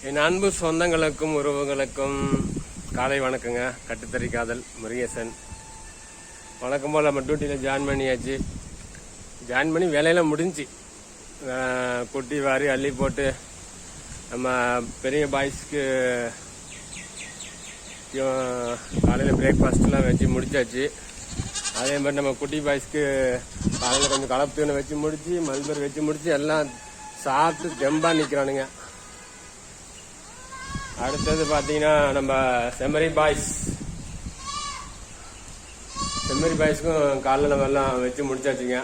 என் அன்பு சொந்தங்களுக்கும் உறவுகளுக்கும் காலை வணக்கங்க. கட்டுத்தறி காதல் முருகேசன். வணக்கம் போல் நம்ம டியூட்டியில் ஜாயின் பண்ணியாச்சு. ஜாயின் பண்ணி வேலையெல்லாம் முடிஞ்சு குட்டி வாரி அள்ளி போட்டு நம்ம பெரிய பாய்ஸ்க்கு காலையில் பிரேக்ஃபாஸ்ட்லாம் வச்சு முடிச்சாச்சு. அதே மாதிரி நம்ம குட்டி பாய்ஸ்க்கு காலையில் கொஞ்சம் கலப்புன்னு வச்சு முடிச்சு மல்பர் வச்சு முடிச்சு எல்லாம் சாப்பிட்டு தெம்பாக நிற்கிறானுங்க. அடுத்தது பார்த்தீங்கன்னா நம்ம செம்மறி பாய்ஸ்க்கும் காலையில் நம்ம எல்லாம் வச்சு முடிச்சாச்சுங்க.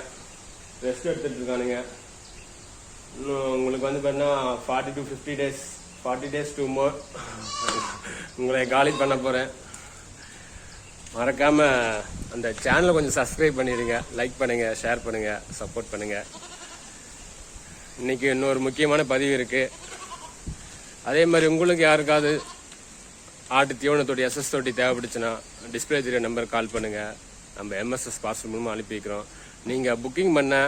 ரெஸ்ட் எடுத்துட்டு இருக்கானுங்க. இன்னும் உங்களுக்கு வந்து பார்த்தீங்கன்னா 40 to 50 days 40 days to more உங்களை காலி பண்ண போகிறேன். மறக்காம அந்த சேனலை கொஞ்சம் சப்ஸ்கிரைப் பண்ணிடுங்க, லைக் பண்ணுங்க, ஷேர் பண்ணுங்க, சப்போர்ட் பண்ணுங்க. இன்னைக்கு இன்னொரு முக்கியமான பதிவு இருக்கு. அதே மாதிரி உங்களுக்கு யாருக்காவது ஆட்டு தீவனத்தோட்டி எஸ்எஸ் தொட்டி தேவைப்படுச்சுன்னா டிஸ்பிளே தெரிய நம்பர் கால் பண்ணுங்கள். நம்ம எம்எஸ்எஸ் பார்சல் மூலமாக அனுப்பி வைக்கிறோம். நீங்கள் புக்கிங் பண்ண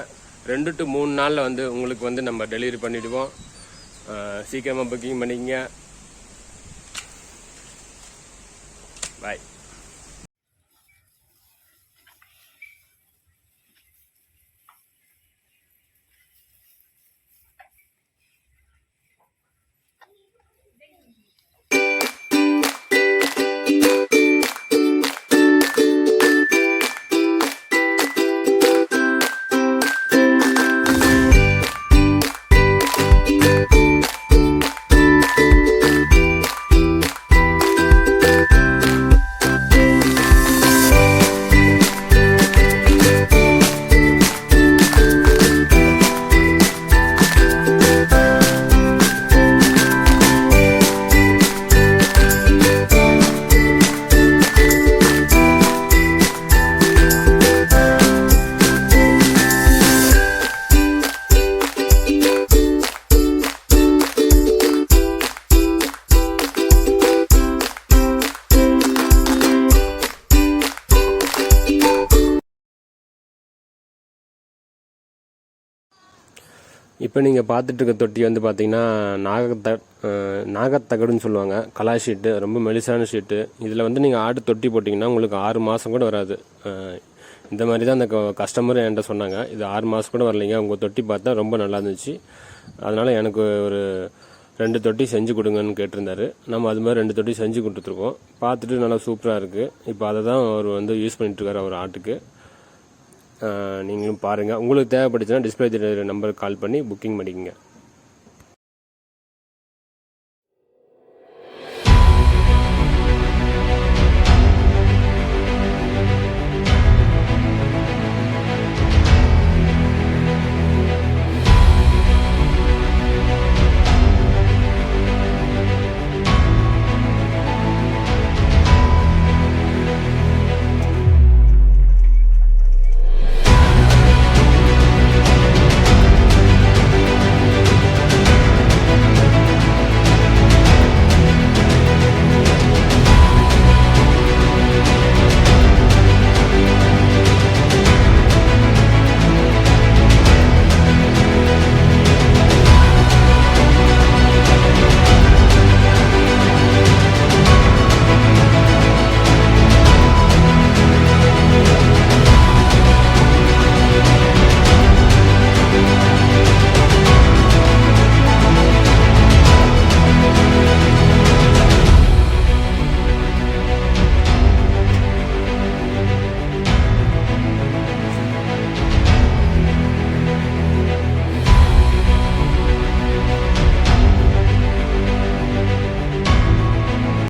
2 to 3 நாளில் வந்து உங்களுக்கு வந்து நம்ம டெலிவரி பண்ணிவிடுவோம். சீக்கிரமாக புக்கிங் பண்ணிக்கங்க. பாய். இப்போ நீங்கள் பார்த்துட்டு இருக்க தொட்டி வந்து பார்த்தீங்கன்னா நாகத்தகடுன்னு சொல்லுவாங்க. கலா ஷீட்டு, ரொம்ப மெலிசான ஷீட்டு. இதில் வந்து நீங்கள் ஆடு தொட்டி போட்டிங்கன்னா உங்களுக்கு 6 மாதம் கூட வராது. இந்த மாதிரி தான் அந்த கஸ்டமர் என்கிட்ட சொன்னாங்க. இது 6 மாதம் கூட வரலைங்க. உங்கள் தொட்டி பார்த்தா ரொம்ப நல்லா இருந்துச்சு. அதனால் எனக்கு ஒரு 2 தொட்டி செஞ்சு கொடுங்கன்னு கேட்டிருந்தாரு. நம்ம அது மாதிரி 2 தொட்டி செஞ்சு கொடுத்துருக்கோம். பார்த்துட்டு நல்லா சூப்பராக இருக்குது. இப்போ அதை தான் அவர் வந்து யூஸ் பண்ணிட்டுருக்காரு அவர் ஆட்டுக்கு. நீங்களும் பாருங்கள். உங்களுக்கு தேவைப்பட்டுச்சுன்னா டிஸ்பிளே நம்பருக்கு கால் பண்ணி புக்கிங் பண்ணிக்கங்க.